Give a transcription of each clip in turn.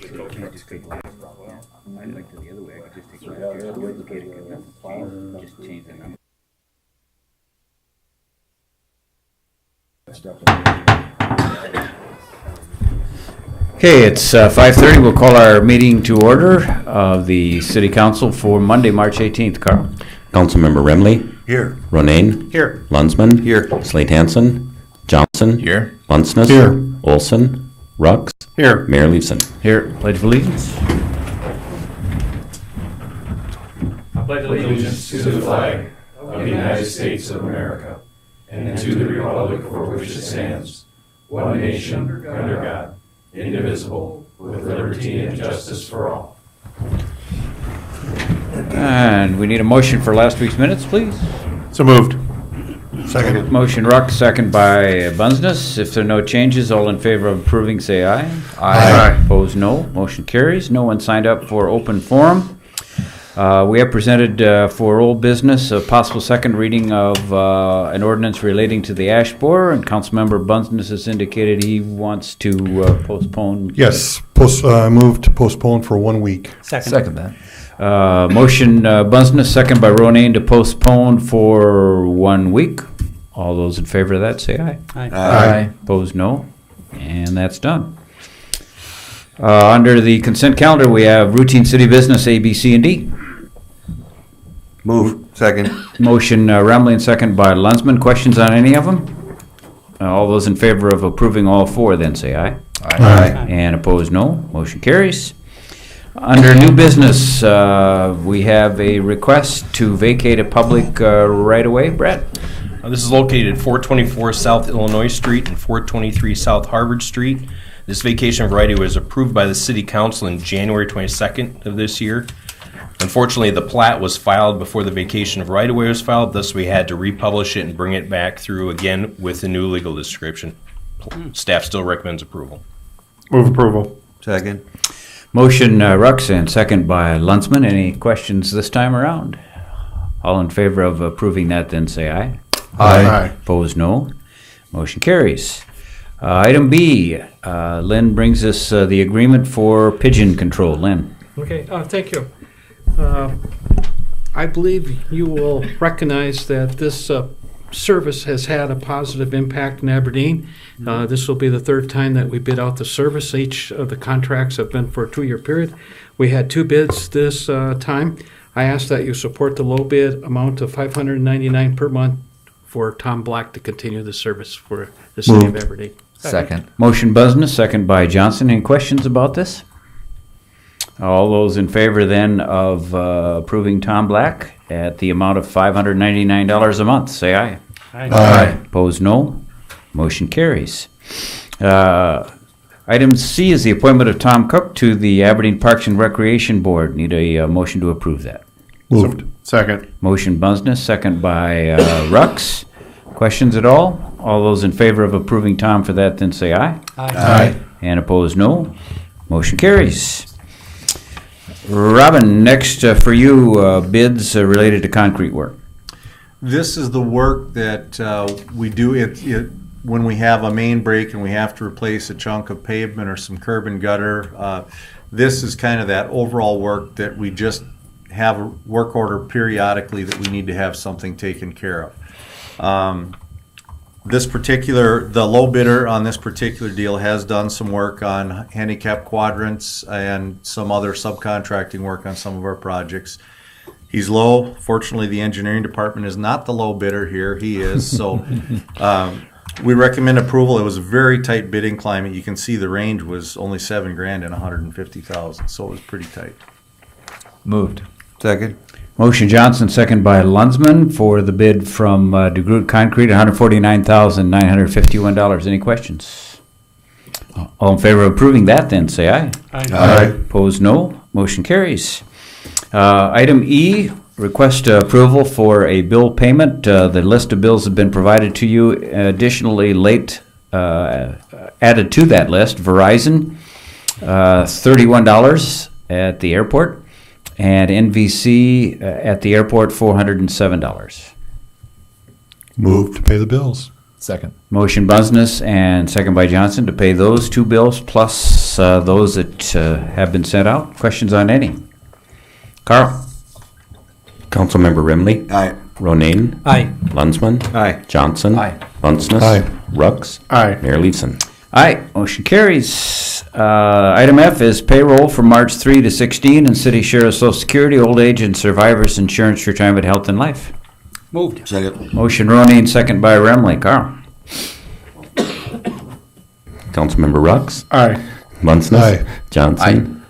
can't just take last. I'd like to the other way. I could just take last year's, duplicate it, because nothing's changed. Just change the number. Okay, it's 5:30. We'll call our meeting to order of the City Council for Monday, March 18th. Carl. Councilmember Remley. Here. Ronayne. Here. Lunsman. Here. Slate Hansen. Johnson. Here. Lunsness. Here. Olson. Rux. Here. Mayor Leeson. Here. Pledge of allegiance. I pledge allegiance to the flag of the United States of America and to the republic for which it stands, one nation, under God, indivisible, with liberty and justice for all. And we need a motion for last week's minutes, please. So moved. Second. Motion Ruck, second by Bunsness. If there are no changes, all in favor of approving, say aye. Aye. Opposed, no. Motion carries. No one signed up for open forum. We have presented for old business a possible second reading of an ordinance relating to the ash borer, and Councilmember Bunsness has indicated he wants to postpone. Yes, move to postpone for 1 week. Second that. Motion Bunsness, second by Ronayne, to postpone for 1 week. All those in favor of that, say aye. Aye. Opposed, no. And that's done. Under the consent calendar, we have routine city business A, B, C, and D. Move. Second. Motion Remley, second by Lunsman. Questions on any of them? All those in favor of approving all four, then say aye. Aye. And opposed, no. Motion carries. Under new business, we have a request to vacate a public right-of-way. Brett? This is located at 424 South Illinois Street and 423 South Harvard Street. This vacation of right-of-way was approved by the City Council in January 22nd of this year. Unfortunately, the plat was filed before the vacation of right-of-way was filed, thus we had to republish it and bring it back through again with a new legal description. Staff still recommends approval. Move approval. Second. Motion Ruxin, second by Lunsman. Any questions this time around? All in favor of approving that, then say aye. Aye. Opposed, no. Motion carries. Item B, Lynn brings us the agreement for pigeon control. Lynn. Okay, thank you. I believe you will recognize that this service has had a positive impact in Aberdeen. This will be the third time that we bid out the service. Each of the contracts have been for a 2-year period. We had 2 bids this time. I ask that you support the low bid amount of $599 per month for Tom Black to continue the service for the city of Aberdeen. Second. Motion Business, second by Johnson. Any questions about this? All those in favor then of approving Tom Black at the amount of $599 a month, say aye. Aye. Opposed, no. Motion carries. Item C is the appointment of Tom Cook to the Aberdeen Parks and Recreation Board. Need a motion to approve that. Moved. Second. Motion Bunsness, second by Rux. Questions at all? All those in favor of approving Tom for that, then say aye. Aye. And opposed, no. Motion carries. Robin, next for you, bids related to concrete work. This is the work that we do when we have a main break and we have to replace a chunk of pavement or some curb and gutter. This is kind of that overall work that we just have a work order periodically that we need to have something taken care of. The low bidder on this particular deal has done some work on handicap quadrants and some other subcontracting work on some of our projects. He's low. Fortunately, the engineering department is not the low bidder here. He is. So we recommend approval. It was a very tight bidding climate. You can see the range was only $7,000 and $150,000. So it was pretty tight. Moved. Second. Motion Johnson, second by Lunsman for the bid from DeGroot Concrete, $149,951. Any questions? All in favor of approving that, then say aye. Aye. Opposed, no. Motion carries. Item E, request approval for a bill payment. The list of bills have been provided to you. Additionally, added to that list, Verizon, $31 at the airport. And NVC at the airport, $407. Move to pay the bills. Second. Motion Bunsness and second by Johnson to pay those 2 bills plus those that have been sent out? Questions on any? Carl? Councilmember Remley. Aye. Ronayne. Aye. Lunsman. Aye. Johnson. Aye. Bunceness. Aye. Rux. Aye. Mayor Leeson. Aye, motion carries. Item F is payroll for March 3 to 16 and city share of Social Security, old age, and survivors insurance, retirement, health, and life. Moved. Second. Motion Ronayne, second by Remley. Carl? Councilmember Rux. Aye. Bunceness. Aye. Johnson.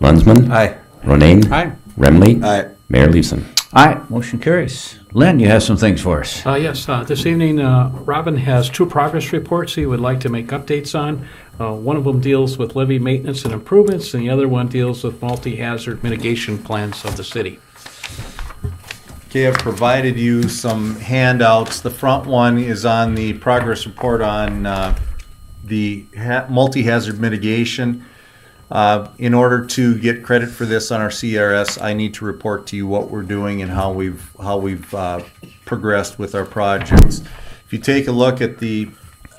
Lunsman. Aye. Ronayne. Aye. Remley. Aye. Mayor Leeson. Aye, motion carries. Lynn, you have some things for us. Yes, this evening, Robin has 2 progress reports he would like to make updates on. One of them deals with levee maintenance and improvements, and the other one deals with multi-hazard mitigation plans of the city. Okay, I've provided you some handouts. The front one is on the progress report on the multi-hazard mitigation. In order to get credit for this on our CRS, I need to report to you what we're doing and how we've progressed with our projects. If you take a look at the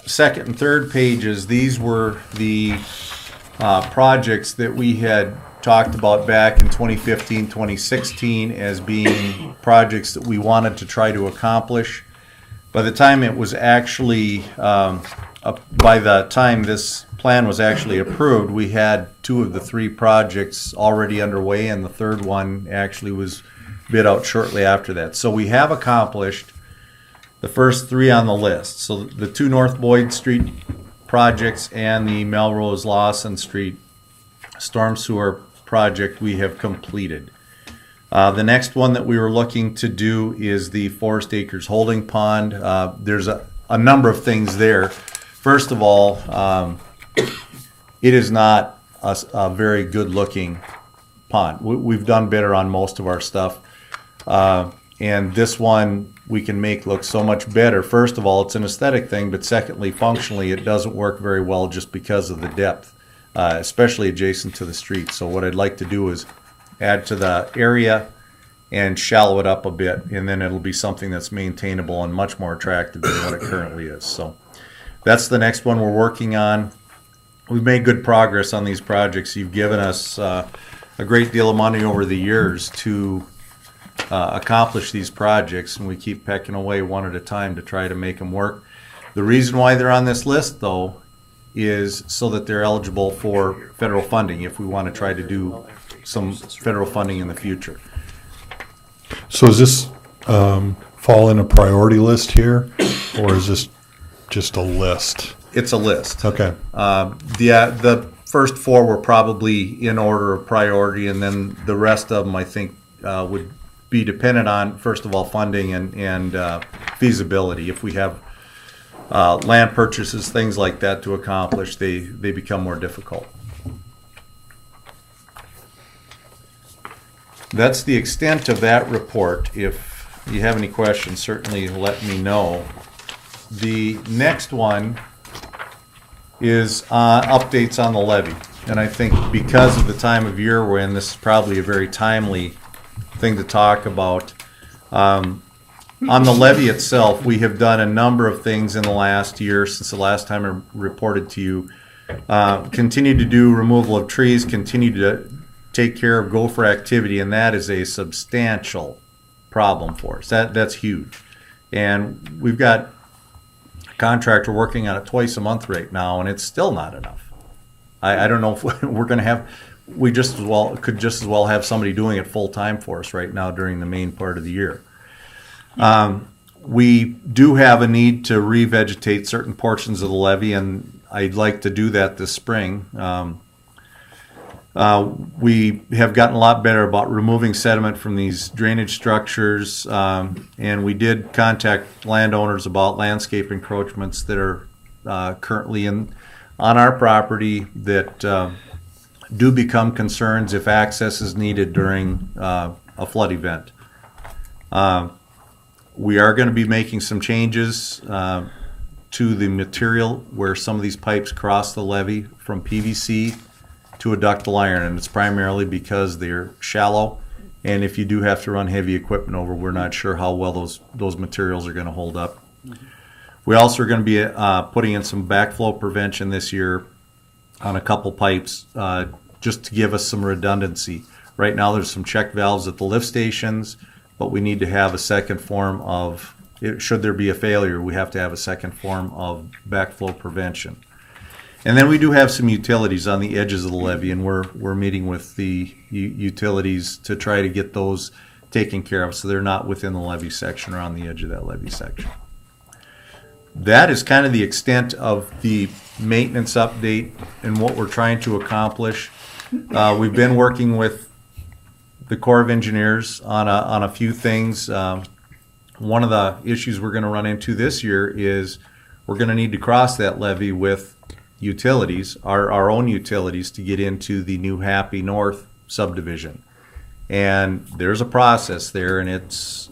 second and third pages, these were the projects that we had talked about back in 2015, 2016 as being projects that we wanted to try to accomplish. By the time it was actually, by the time this plan was actually approved, we had 2 of the 3 projects already underway, and the third one actually was bid out shortly after that. So we have accomplished the first 3 on the list. So the 2 North Boyd Street projects and the Melrose Lawson Street storm sewer project we have completed. The next one that we were looking to do is the Forest Acres Holding Pond. There's a number of things there. First of all, it is not a very good looking pond. We've done better on most of our stuff. And this one we can make look so much better. First of all, it's an aesthetic thing, but secondly, functionally, it doesn't work very well just because of the depth, especially adjacent to the street. So what I'd like to do is add to the area and shallow it up a bit, and then it'll be something that's maintainable and much more attractive than what it currently is. So that's the next one we're working on. We've made good progress on these projects. You've given us a great deal of money over the years to accomplish these projects, and we keep pecking away one at a time to try to make them work. The reason why they're on this list, though, is so that they're eligible for federal funding if we want to try to do some federal funding in the future. So does this fall in a priority list here, or is this just a list? It's a list. Okay. The first 4 were probably in order of priority, and then the rest of them I think would be dependent on, first of all, funding and feasibility. If we have land purchases, things like that to accomplish, they become more difficult. That's the extent of that report. If you have any questions, certainly let me know. The next one is updates on the levy. And I think because of the time of year we're in, this is probably a very timely thing to talk about. On the levy itself, we have done a number of things in the last year since the last time I reported to you. Continue to do removal of trees, continue to take care of gopher activity, and that is a substantial problem for us. That's huge. And we've got a contractor working on it twice a month right now, and it's still not enough. I don't know if we're going to have, we could just as well have somebody doing it full time for us right now during the main part of the year. We do have a need to revegetate certain portions of the levee, and I'd like to do that this spring. We have gotten a lot better about removing sediment from these drainage structures, and we did contact landowners about landscape encroachments that are currently on our property that do become concerns if access is needed during a flood event. We are going to be making some changes to the material where some of these pipes cross the levee from PVC to a ductile iron, and it's primarily because they're shallow, and if you do have to run heavy equipment over, we're not sure how well those materials are going to hold up. We also are going to be putting in some backflow prevention this year, on a couple pipes, just to give us some redundancy. Right now, there's some check valves at the lift stations, but we need to have a second form of, should there be a failure, we have to have a second form of backflow prevention. And then we do have some utilities on the edges of the levee, and we're meeting with the utilities to try to get those taken care of so they're not within the levee section or on the edge of that levee section. That is kind of the extent of the maintenance update and what we're trying to accomplish. We've been working with the Corps of Engineers on a few things. One of the issues we're going to run into this year is we're going to need to cross that levee with utilities, our own utilities, to get into the new Happy North subdivision. And there's a process there, and it's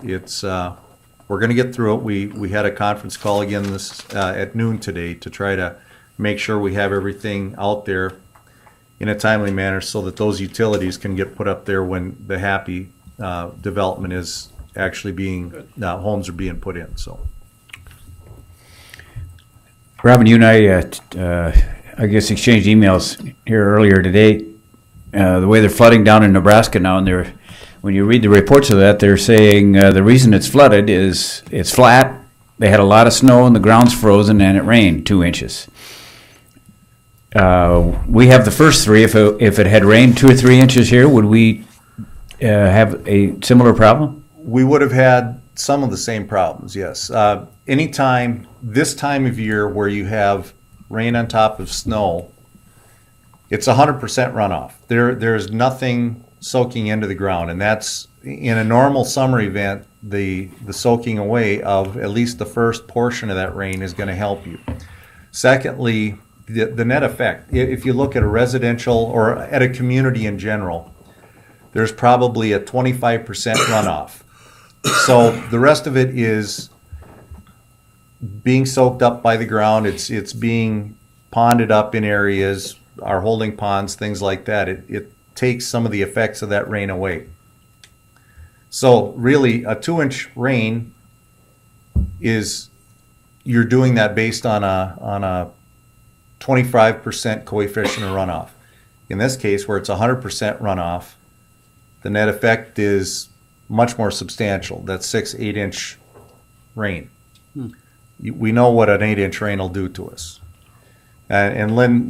we're going to get through it. We had a conference call again this at noon today to try to make sure we have everything out there in a timely manner so that those utilities can get put up there when the Happy development is actually being, homes are being put in. So, Robin, you and I guess exchanged emails here earlier today. The way they're flooding down in Nebraska now, and when you read the reports of that, they're saying the reason it's flooded is it's flat. They had a lot of snow and the ground's frozen, and it rained 2 inches. We have the first three. If it had rained 2 or 3 inches here, would we have a similar problem? We would have had some of the same problems, yes. Anytime, this time of year where you have rain on top of snow, it's 100% runoff. There's nothing soaking into the ground, and that's, in a normal summer event, the soaking away of at least the first portion of that rain is going to help you. Secondly, the net effect, if you look at a residential or at a community in general, there's probably a 25% runoff. So the rest of it is being soaked up by the ground. It's being ponded up in areas, our holding ponds, things like that. It takes some of the effects of that rain away. So really, a 2-inch rain is, you're doing that based on a 25% coefficient of runoff. In this case, where it's 100% runoff, the net effect is much more substantial. That's 6-8 inch rain. We know what an 8-inch rain will do to us. And Lynn,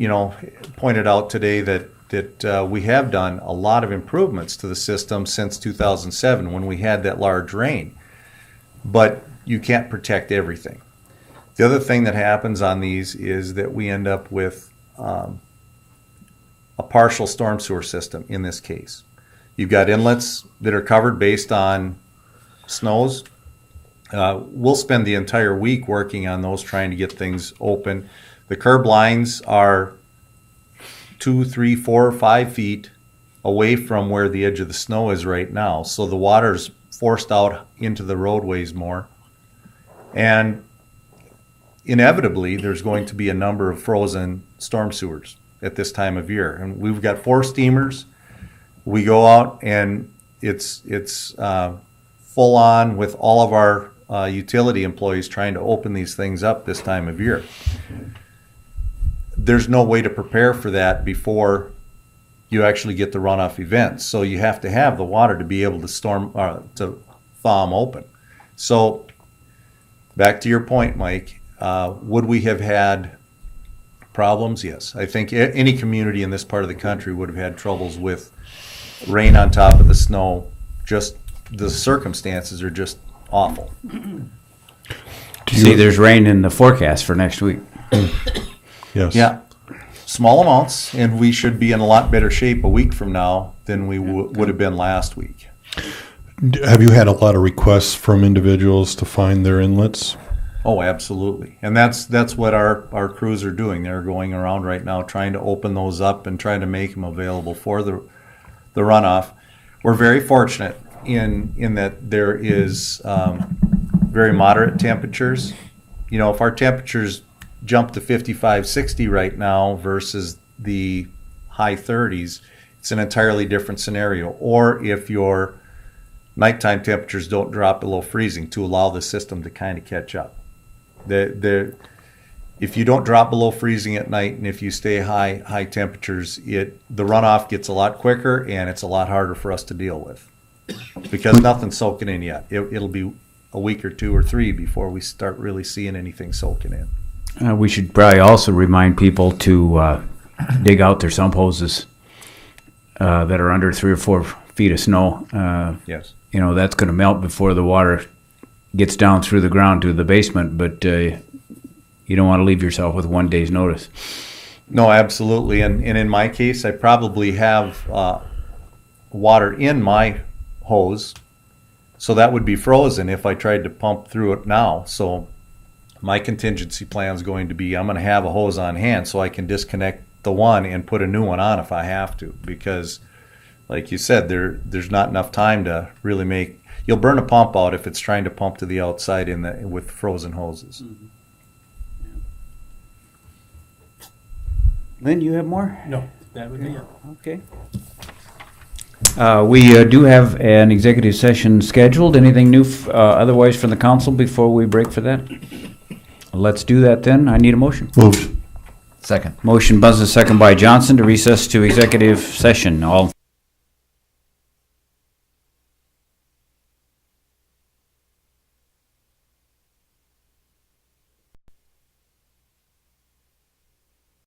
pointed out today that we have done a lot of improvements to the system since 2007 when we had that large rain. But you can't protect everything. The other thing that happens on these is that we end up with a partial storm sewer system in this case. You've got inlets that are covered based on snows. We'll spend the entire week working on those, trying to get things open. The curb lines are 2, 3, 4, 5 feet away from where the edge of the snow is right now. So the water's forced out into the roadways more. And inevitably, there's going to be a number of frozen storm sewers at this time of year. And we've got 4 steamers. We go out and it's full on with all of our utility employees trying to open these things up this time of year. There's no way to prepare for that before you actually get the runoff events. So you have to have the water to be able to to thaw them open. So back to your point, Mike, would we have had problems? Yes. I think any community in this part of the country would have had troubles with rain on top of the snow. Just the circumstances are just awful. See, there's rain in the forecast for next week. Yes. Yeah, small amounts, and we should be in a lot better shape a week from now than we would have been last week. Have you had a lot of requests from individuals to find their inlets? Oh, absolutely. And that's what our crews are doing. They're going around right now trying to open those up and trying to make them available for the runoff. We're very fortunate in that there is very moderate temperatures. If our temperatures jump to 55, 60 right now versus the high 30s, it's an entirely different scenario. Or if your nighttime temperatures don't drop below freezing, to allow the system to kind of catch up. If if you don't drop below freezing at night and if you stay high temperatures, the runoff gets a lot quicker and it's a lot harder for us to deal with because nothing's soaking in yet. It'll be a week or 2 or 3 before we start really seeing anything soaking in. We should probably also remind people to dig out their sump hoses that are under 3 or 4 feet of snow. Yes. You know, that's going to melt before the water gets down through the ground to the basement, but you don't want to leave yourself with 1 day's notice. No, absolutely. And in my case, I probably have water in my hose, so that would be frozen if I tried to pump through it now. So my contingency plan is going to be I'm going to have a hose on hand so I can disconnect the one and put a new one on if I have to, because like you said, there's not enough time to really you'll burn a pump out if it's trying to pump to the outside with frozen hoses. Mm-hmm. Lynn, you have more? No, that would be it. Okay. We do have an executive session scheduled. Anything new otherwise from the council before we break for that? Let's do that then. I need a motion. Moved. Second. Motion Buzzes, second by Johnson to recess to executive session. All